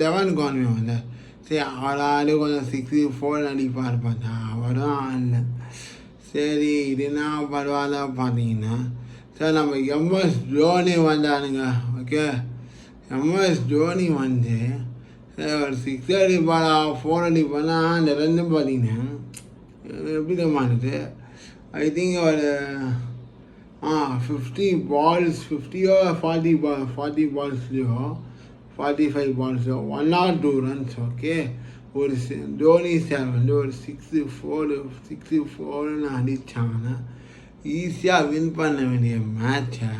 7 காணுமே வந்து சரி ஆளாடு கொஞ்சம் 64 அடிப்பார் பார்த்தா அவரும் ஆடல. சரி இதுனா பரவாயில்ல பார்த்தீங்கன்னா சார் நம்ம எம்எஸ் தோனி வந்தானுங்க. ஓகே, எம்எஸ் தோனி வந்து ஒரு 6 அடிப்பாரா 4 அடிப்பானா அந்த ரெண்டும் பார்த்தீங்கன்னா எப்படி தம்மானது ஐ திங்க் ஒரு 50 balls 50 or 40 balls 45 balls 1 or 2 runs. Okay, ஒரு தோனி சார் வந்து ஒரு 64 அடித்தாங்கன்னா ஈஸியாக வின் பண்ண வேண்டிய மேட்சை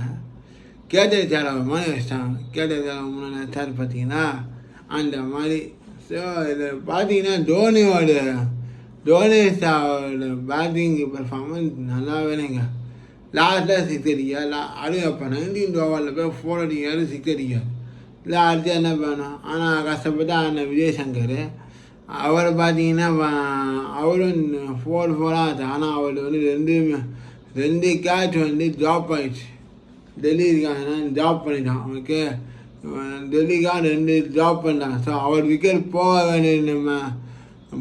கேட்டர் சேலவை மாதிரி வச்சிட்டாங்க. கேட்டர் சேலவை முன்னாடி சார் பார்த்தீங்கன்னா அந்த மாதிரி. ஸோ இதில் பார்த்தீங்கன்னா தோனி சாரோட பேட்டிங் பெர்ஃபார்மன்ஸ் நல்லா வேணுங்க. லாஸ்ட்டில் 6 அடிக்கார். அப்போ 19 ஓவரில் போய் 4 அடிக்காரு 6 அடிக்கார். இல்லை அடுத்து என்ன பண்ணோம். ஆனால் கஷ்டப்பட்டு அந்த விஜய் சங்கர் அவர் பார்த்தீங்கன்னா அவரும் 4 ஆச்சு. ஆனால் அவர் வந்து 2 கேட்ச் வந்து ட்ராப் ஆயிடுச்சு. டெல்லிக்கான ட்ராப் பண்ணிட்டான். ஓகே, டெல்லிக்காக 2 ட்ராப் பண்ணிட்டாங்க. ஸோ அவர் விக்கெட் போக வேண்டிய நம்ம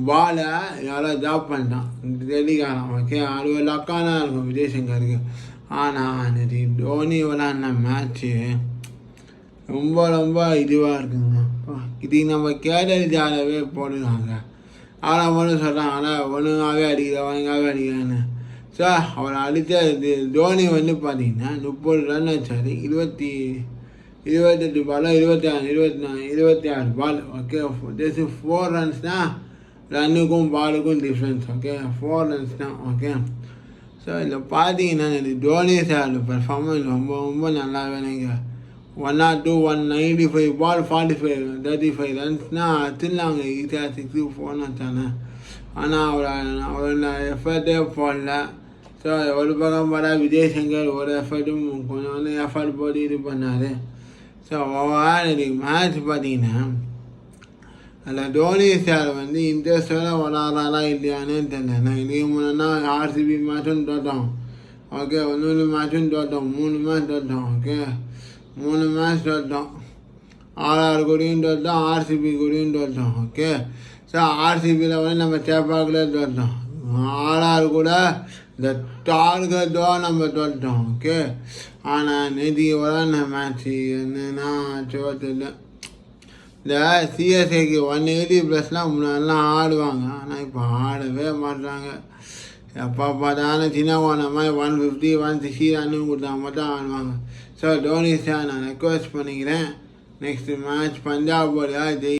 பாலை யாரோ ட்ராப் பண்ணிட்டான் டெல்லிக்காரன். ஓகே, அது ஒரு லக்கான இருக்கும் விஜய் சங்கருக்கு. ஆனால் அன்றைக்கி தோனி விளாட்ன மேட்ச்சு ரொம்ப இதுவாக இருக்குங்க. இது நம்ம கேட்டரிஜாலவே போடுறாங்க. ஆனால் மட்டும் சொல்கிறாங்க ஆனால் ஒழுங்காகவே அடிக்கிறான்னு. ஸோ அவர் அடித்த தோனி வந்து பார்த்தீங்கன்னா 30 ரன் வச்சார். 28 பால் 26 பால். ஓகே, 4 runs தான் ரன்னுக்கும் பாலுக்கும் டிஃப்ரென்ஸ். ஓகே, 4 runs தான். ஓகே, ஸோ இதில் பார்த்தீங்கன்னா தோனி சார் பெர்ஃபார்மன்ஸ் ரொம்ப நல்லா வேணுங்க. 1 or 2 195 பால் 35 ரன்ஸ்னால் அடிச்சிடலாங்க ஈஸியாக 64 வச்சானே. ஆனால் அவர் எஃபர்ட்டே போடல. ஸோ ஒரு பக்கம் பார்த்தா விஜய் சங்கர் ஒரு எஃபர்ட்டும் கொஞ்சம் எஃபர்ட் போட்டு இது பண்ணார். ஸோ ஓவரால் மேட்ச் பார்த்தீங்கன்னா அதில் தோனி சார் வந்து இன்ட்ரெஸ்டோட விளாட்றாரா இல்லையானே தெரியல. நான் இதுக்கு முன்னா ஆர்சிபி மேட்சும் தோட்டோம். ஓகே, 1 மேட்சும் தோட்டோம். 3 மேட்ச் தோட்டோம். ஓகே, 3 மேட்ச் தோட்டோம். ஆர்ஆர் கூடயும் தோட்டோம், ஆர்சிபி கூடயும் தோட்டோம். ஓகே, ஸோ ஆர்சிபியில் வந்து நம்ம சேப்பாக்கில் தோட்டோம். ஆர்ஆர் கூட இந்த டார்கெட்டோ நம்ம தோட்டோம். ஓகே, ஆனால் நேற்று விளாட்ன மேட்ச்சு என்னென்னா தோட்டல இந்த சிஎஸ்ஏக்கு 180+ முன்னாடிலாம் ஆடுவாங்க. ஆனால் இப்போ ஆடவே மாட்டுறாங்க. எப்போ பார்த்தாலும் சின்ன போன மாதிரி 150 160 ரன்னு கொடுத்தா மட்டும் ஆடுவாங்க. ஸோ தோனி சார் நான் ரெக்வஸ்ட் பண்ணிக்கிறேன், நெக்ஸ்ட் மேட்ச் பஞ்சாப் போலியா